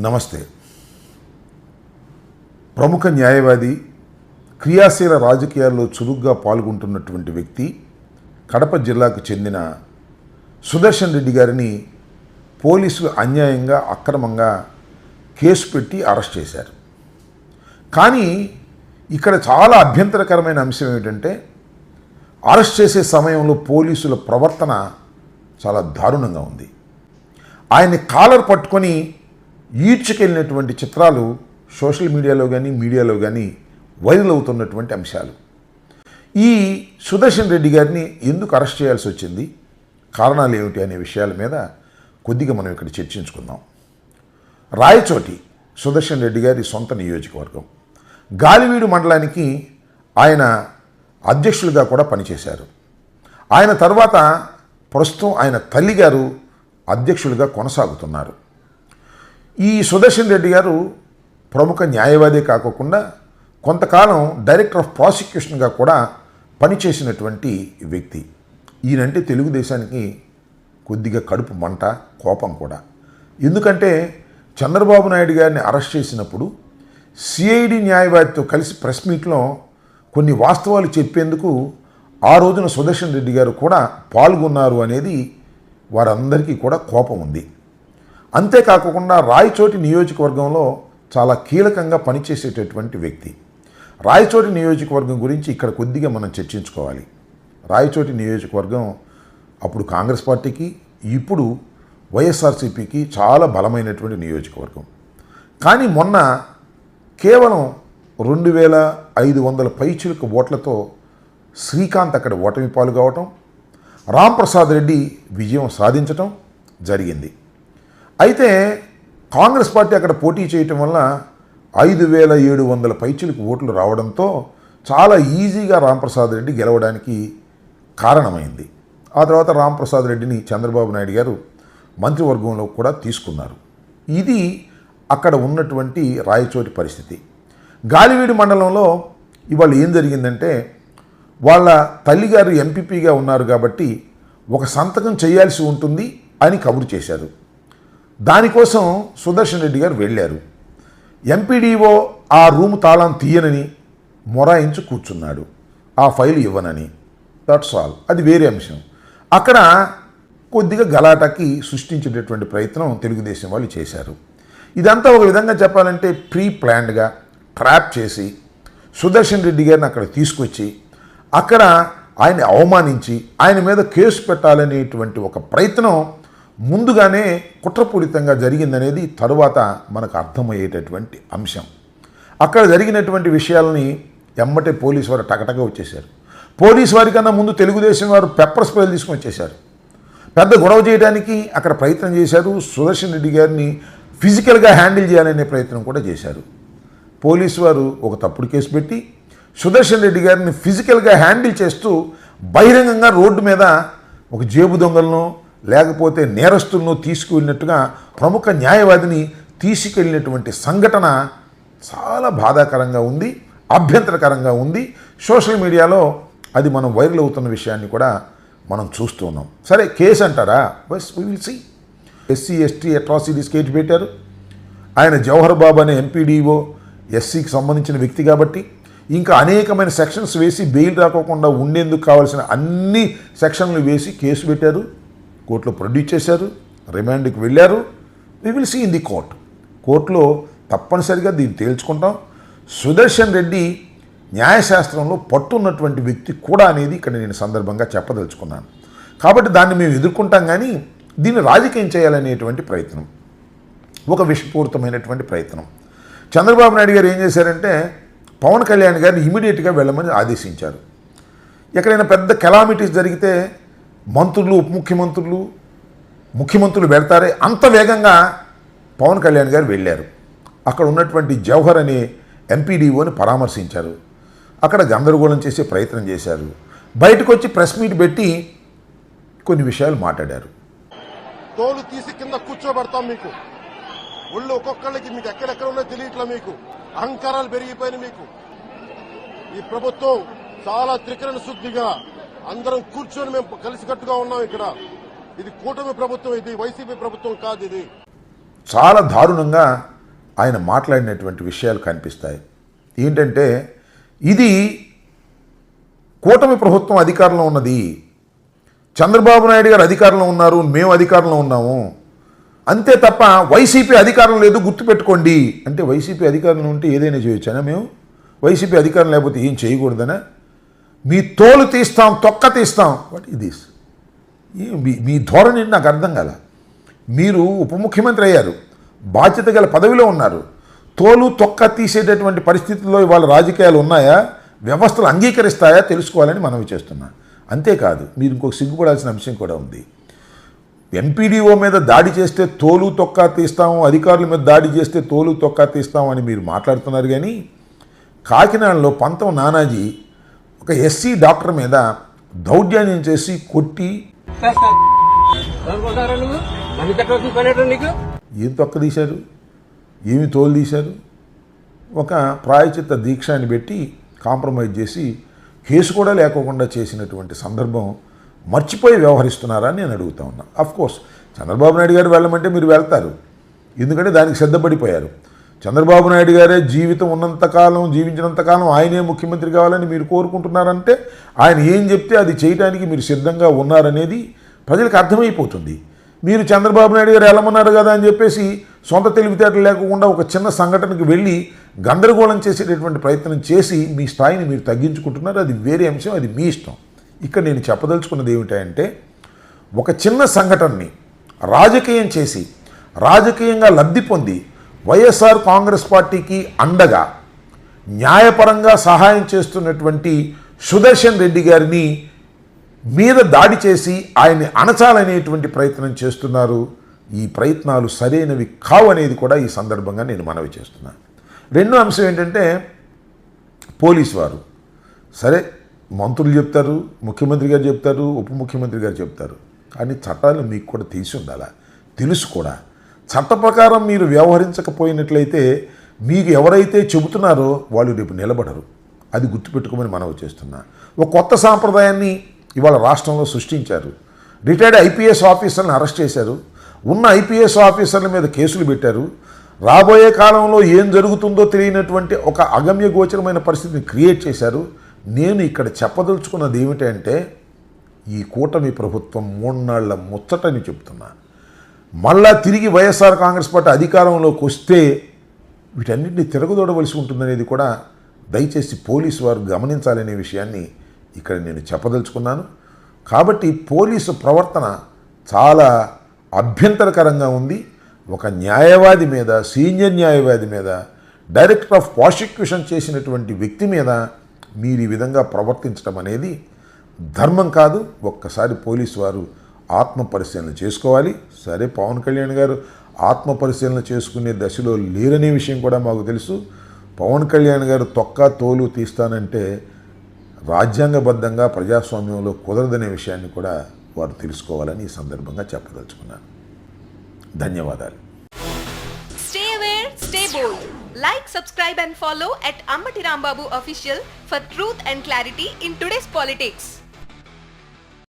నమస్తే. ప్రముఖ న్యాయవాది, క్రియాశీల రాజకీయాల్లో చురుగ్గా పాల్గొంటున్నటువంటి వ్యక్తి, కడప జిల్లాకు చెందిన సుదర్శన్ రెడ్డి గారిని పోలీసులు అన్యాయంగా, అక్రమంగా కేసు పెట్టి అరెస్ట్ చేశారు. కానీ ఇక్కడ చాలా అభ్యంతరకరమైన అంశం ఏమిటంటే, అరెస్ట్ చేసే సమయంలో పోలీసుల ప్రవర్తన చాలా దారుణంగా ఉంది. ఆయన్ని కాలర్ పట్టుకొని ఈడ్చుకెళ్ళినటువంటి చిత్రాలు సోషల్ మీడియాలో కానీ వైరల్ అవుతున్నటువంటి అంశాలు. ఈ సుదర్శన్ రెడ్డి గారిని ఎందుకు అరెస్ట్ చేయాల్సి వచ్చింది, కారణాలు ఏమిటి అనే విషయాల మీద కొద్దిగా మనం ఇక్కడ చర్చించుకుందాం. రాయచోటి సుదర్శన్ రెడ్డి గారి సొంత నియోజకవర్గం. గాలివీడు మండలానికి ఆయన అధ్యక్షులుగా కూడా పనిచేశారు. ఆయన తర్వాత ప్రస్తుతం ఆయన తల్లిగారు అధ్యక్షులుగా కొనసాగుతున్నారు. ఈ సుదర్శన్ రెడ్డి గారు ప్రముఖ న్యాయవాదే కాకుండా కొంతకాలం డైరెక్టర్ ఆఫ్ ప్రాసిక్యూషన్గా కూడా పనిచేసినటువంటి వ్యక్తి. ఈయనంటే తెలుగుదేశానికి కొద్దిగా కడుపు మంట, కోపం కూడా. ఎందుకంటే చంద్రబాబు నాయుడు గారిని అరెస్ట్ చేసినప్పుడు సిఐడి న్యాయవాదితో కలిసి ప్రెస్ మీట్లో కొన్ని వాస్తవాలు చెప్పేందుకు ఆ రోజున సుదర్శన్ రెడ్డి గారు కూడా పాల్గొన్నారు అనేది వారందరికీ కూడా కోపం ఉంది. అంతేకాకుండా రాయచోటి నియోజకవర్గంలో చాలా కీలకంగా పనిచేసేటటువంటి వ్యక్తి. రాయచోటి నియోజకవర్గం గురించి ఇక్కడ కొద్దిగా మనం చర్చించుకోవాలి. రాయచోటి నియోజకవర్గం అప్పుడు కాంగ్రెస్ పార్టీకి, ఇప్పుడు వైఎస్ఆర్సీపీకి చాలా బలమైనటువంటి నియోజకవర్గం. కానీ మొన్న కేవలం 2500 పైచిలుకు ఓట్లతో శ్రీకాంత్ అక్కడ ఓటమి పాలు కావటం, రాంప్రసాద్ రెడ్డి విజయం సాధించటం జరిగింది. అయితే కాంగ్రెస్ పార్టీ అక్కడ పోటీ చేయటం వల్ల 5700 పైచిలుకు ఓట్లు రావడంతో చాలా ఈజీగా రాంప్రసాద్ రెడ్డి గెలవడానికి కారణమైంది. ఆ తర్వాత రాంప్రసాద్ రెడ్డిని చంద్రబాబు నాయుడు గారు మంత్రివర్గంలో కూడా తీసుకున్నారు. ఇది అక్కడ ఉన్నటువంటి రాయచోటి పరిస్థితి. గాలివీడు మండలంలో ఇవాళ ఏం జరిగిందంటే, వాళ్ళ తల్లిగారు ఎంపీపీగా ఉన్నారు కాబట్టి ఒక సంతకం చేయాల్సి ఉంటుంది అని కబురు చేశారు. దానికోసం సుదర్శన్ రెడ్డి గారు వెళ్ళారు. ఎంపీడీఓ ఆ రూమ్ తాళం తీయనని మొరాయించి కూర్చున్నాడు, ఆ ఫైల్ ఇవ్వనని. That's all. అది వేరే అంశం. అక్కడ కొద్దిగా గలాటాకి సృష్టించేటటువంటి ప్రయత్నం తెలుగుదేశం వాళ్ళు చేశారు. ఇదంతా ఒక విధంగా చెప్పాలంటే ప్రీ ప్లాన్డ్గా ట్రాప్ చేసి సుదర్శన్ రెడ్డి గారిని అక్కడ తీసుకొచ్చి అక్కడ ఆయన్ని అవమానించి ఆయన మీద కేసు పెట్టాలనేటువంటి ఒక ప్రయత్నం ముందుగానే కుట్రపూరితంగా జరిగిందనేది తరువాత మనకు అర్థమయ్యేటటువంటి అంశం. అక్కడ జరిగినటువంటి విషయాలని ఎమ్మటే పోలీసు వారు టకటగా వచ్చేశారు. పోలీసు వారి కన్నా ముందు తెలుగుదేశం వారు పెప్పర్ స్ప్రేలు తీసుకొని వచ్చేశారు. పెద్ద గొడవ చేయడానికి అక్కడ ప్రయత్నం చేశారు. సుదర్శన్ రెడ్డి గారిని ఫిజికల్గా హ్యాండిల్ చేయాలనే ప్రయత్నం కూడా చేశారు. పోలీసు వారు ఒక తప్పుడు కేసు పెట్టి సుదర్శన్ రెడ్డి గారిని ఫిజికల్గా హ్యాండిల్ చేస్తూ బహిరంగంగా రోడ్డు మీద ఒక జేబు దొంగలను లేకపోతే నేరస్తులను తీసుకువెళ్ళినట్టుగా ప్రముఖ న్యాయవాదిని తీసుకెళ్ళినటువంటి సంఘటన చాలా బాధాకరంగా ఉంది, అభ్యంతరకరంగా ఉంది. సోషల్ మీడియాలో అది మనం వైరల్ అవుతున్న విషయాన్ని కూడా మనం చూస్తూ ఉన్నాం. సరే, కేసు అంటారా? But we will see. SC ST atrocities case పెట్టారు. ఆయన జవహర్ బాబు అనే ఎంపీడీఓ ఎస్సీకి సంబంధించిన వ్యక్తి కాబట్టి ఇంకా అనేకమైన సెక్షన్స్ వేసి బెయిల్ రాకోకుండా ఉండేందుకు కావాల్సిన అన్ని సెక్షన్లు వేసి కేసు పెట్టారు. కోర్టులో ప్రొడ్యూస్ చేశారు, రిమాండ్కి వెళ్ళారు. We will see in the court. కోర్టులో తప్పనిసరిగా దీన్ని తేల్చుకుంటాం. సుదర్శన్ రెడ్డి న్యాయశాస్త్రంలో పట్టున్నటువంటి వ్యక్తి కూడా అనేది ఇక్కడ నేను సందర్భంగా చెప్పదలుచుకున్నాను. కాబట్టి దాన్ని మేము ఎదుర్కొంటాం. కానీ దీన్ని రాజకీయం చేయాలనేటువంటి ప్రయత్నం, ఒక విషపూరితమైనటువంటి ప్రయత్నం. చంద్రబాబు నాయుడు గారు ఏం చేశారంటే, పవన్ కళ్యాణ్ గారిని ఇమీడియట్గా వెళ్ళమని ఆదేశించారు. ఎక్కడైనా పెద్ద కెలామిటీస్ జరిగితే మంత్రులు, ఉప ముఖ్యమంత్రులు, ముఖ్యమంత్రులు వెళ్తారే అంత వేగంగా పవన్ కళ్యాణ్ గారు వెళ్ళారు. అక్కడ ఉన్నటువంటి జవహర్ అనే ఎంపీడీఓని పరామర్శించారు. అక్కడ గందరగోళం చేసే ప్రయత్నం చేశారు. బయటకు వచ్చి ప్రెస్ మీట్ పెట్టి కొన్ని విషయాలు మాట్లాడారు. తోలు తీసి కింద కూర్చోబెడతాం, మీకు ఒళ్ళు ఒక్కొక్కళ్ళకి మీకు ఎక్కడెక్కడ ఉన్నో తెలియట్లా, మీకు అహంకారాలు పెరిగిపోయిన మీకు. ఈ ప్రభుత్వం చాలా త్రికరణ శుద్ధిగా అందరం కూర్చొని మేము కలిసికట్టుగా ఉన్నాం. ఇక్కడ ఇది కూటమి ప్రభుత్వం, ఇది వైసీపీ ప్రభుత్వం కాదు. ఇది చాలా దారుణంగా ఆయన మాట్లాడినటువంటి విషయాలు కనిపిస్తాయి. ఏంటంటే ఇది కూటమి ప్రభుత్వం అధికారంలో ఉన్నది, చంద్రబాబు నాయుడు గారు అధికారంలో ఉన్నారు, మేము అధికారంలో ఉన్నాము, అంతే తప్ప వైసీపీ అధికారం లేదు గుర్తుపెట్టుకోండి అంటే వైసీపీ అధికారంలో ఉంటే ఏదైనా చేయొచ్చానా మేము? వైసీపీ అధికారం లేకపోతే ఏం చేయకూడదనా? మీ తోలు తీస్తాం, తొక్క తీస్తాం, వాట్ ఇస్ దిస్? మీ ధోరణి నాకు అర్థం కాల. మీరు ఉప ముఖ్యమంత్రి అయ్యారు, బాధ్యత గల పదవిలో ఉన్నారు, తోలు తొక్క తీసేటటువంటి పరిస్థితుల్లో ఇవాళ రాజకీయాలు ఉన్నాయా, వ్యవస్థలు అంగీకరిస్తాయా తెలుసుకోవాలని మనవి చేస్తున్నా. అంతేకాదు మీరు ఇంకొక సిగ్గుపడాల్సిన అంశం కూడా ఉంది. ఎంపీడీఓ మీద దాడి చేస్తే తోలు తొక్క తీస్తాము, అధికారుల మీద దాడి చేస్తే తోలు తొక్క తీస్తాము అని మీరు మాట్లాడుతున్నారు. కానీ కాకినాడలో పంతం నానాజీ ఒక ఎస్సీ డాక్టర్ మీద దౌర్జన్యం చేసి కొట్టి ఏం తొక్క తీశారు, ఏమి తోలు తీశారు? ఒక ప్రాయచిత్త దీక్ష అని పెట్టి కాంప్రమైజ్ చేసి కేసు కూడా లేకోకుండా చేసినటువంటి సందర్భం మర్చిపోయి వ్యవహరిస్తున్నారా అని నేను అడుగుతా ఉన్నా. అఫ్కోర్స్ చంద్రబాబు నాయుడు గారు వెళ్ళమంటే మీరు వెళ్తారు, ఎందుకంటే దానికి సిద్ధపడిపోయారు. చంద్రబాబు నాయుడు గారే జీవితం ఉన్నంతకాలం, జీవించినంతకాలం ఆయనే ముఖ్యమంత్రి కావాలని మీరు కోరుకుంటున్నారంటే ఆయన ఏం చెప్తే అది చేయడానికి మీరు సిద్ధంగా ఉన్నారనేది ప్రజలకు అర్థమైపోతుంది. మీరు చంద్రబాబు నాయుడు గారు వెళ్ళమన్నారు కదా అని చెప్పేసి సొంత తెలివితేటలు లేకుండా ఒక చిన్న సంఘటనకు వెళ్ళి గందరగోళం చేసేటటువంటి ప్రయత్నం చేసి మీ స్థాయిని మీరు తగ్గించుకుంటున్నారు. అది వేరే అంశం, అది మీ ఇష్టం. ఇక్కడ నేను చెప్పదలుచుకున్నది ఏమిటంటే ఒక చిన్న సంఘటనని రాజకీయం చేసి రాజకీయంగా లబ్ధి పొంది వైఎస్ఆర్ కాంగ్రెస్ పార్టీకి అండగా న్యాయపరంగా సహాయం చేస్తున్నటువంటి సుదర్శన్ రెడ్డి గారిని మీద దాడి చేసి ఆయన్ని అణచాలనేటువంటి ప్రయత్నం చేస్తున్నారు. ఈ ప్రయత్నాలు సరైనవి కావు అనేది కూడా ఈ సందర్భంగా నేను మనవి చేస్తున్నాను. రెండో అంశం ఏంటంటే పోలీసు వారు సరే మంత్రులు చెప్తారు, ముఖ్యమంత్రి గారు చెప్తారు, ఉప ముఖ్యమంత్రి గారు చెప్తారు, కానీ చట్టాలు మీకు కూడా తెలిసి ఉండాలా, తెలుసు కూడా. చట్ట ప్రకారం మీరు వ్యవహరించకపోయినట్లయితే మీకు ఎవరైతే చెబుతున్నారో వాళ్ళు రేపు నిలబడరు. అది గుర్తుపెట్టుకోమని మనవి చేస్తున్నా. ఒక కొత్త సాంప్రదాయాన్ని ఇవాళ రాష్ట్రంలో సృష్టించారు. రిటైర్డ్ ఐపీఎస్ ఆఫీసర్లను అరెస్ట్ చేశారు, ఉన్న ఐపీఎస్ ఆఫీసర్ల మీద కేసులు పెట్టారు. రాబోయే కాలంలో ఏం జరుగుతుందో తెలియనటువంటి ఒక అగమ్య గోచరమైన పరిస్థితిని క్రియేట్ చేశారు. నేను ఇక్కడ చెప్పదలుచుకున్నది ఏమిటంటే ఈ కూటమి ప్రభుత్వం 3 నాళ్ల ముచ్చటని చెప్తున్నా. మళ్ళా తిరిగి వైఎస్ఆర్ కాంగ్రెస్ పార్టీ అధికారంలోకి వస్తే వీటన్నిటిని తిరగదోడవలసి ఉంటుందనేది కూడా దయచేసి పోలీసు వారు గమనించాలనే విషయాన్ని ఇక్కడ నేను చెప్పదలుచుకున్నాను. కాబట్టి పోలీసు ప్రవర్తన చాలా అభ్యంతరకరంగా ఉంది. ఒక న్యాయవాది మీద, సీనియర్ న్యాయవాది మీద, డైరెక్టర్ ఆఫ్ ప్రాసిక్యూషన్ చేసినటువంటి వ్యక్తి మీద మీరు ఈ విధంగా ప్రవర్తించడం అనేది ధర్మం కాదు. ఒక్కసారి పోలీసు వారు ఆత్మ పరిశీలన చేసుకోవాలి. సరే పవన్ కళ్యాణ్ గారు ఆత్మ పరిశీలన చేసుకునే దశలో లేరనే విషయం కూడా మాకు తెలుసు. పవన్ కళ్యాణ్ గారు తొక్క తోలు తీస్తానంటే రాజ్యాంగబద్ధంగా ప్రజాస్వామ్యంలో కుదరదనే విషయాన్ని కూడా వారు తెలుసుకోవాలని ఈ సందర్భంగా చెప్పదలుచుకున్నాను. ధన్యవాదాలు. Stay aware, stay bold. Like, subscribe and follow at Ammati Rambabu Official for truth and clarity in today's politics.